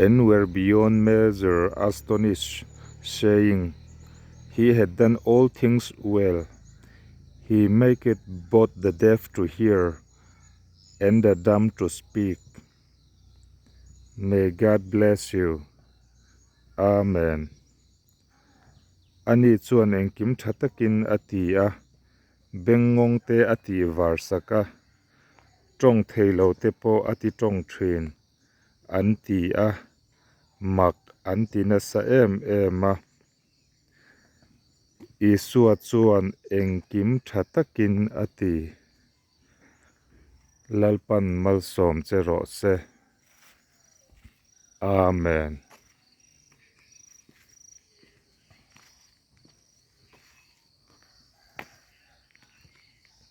and were beyond measure astonished, saying, He had done all things well. He maketh both the deaf to hear and the dumb to speak. May God bless you. Amen. Ani chuan engkim thatakin ati a bengong te ati varsaka trong theilo te po ati trong thin anti a mak anti na sa em a isua chuan engkim thatakin ati lalpan malsom che ro se. Amen.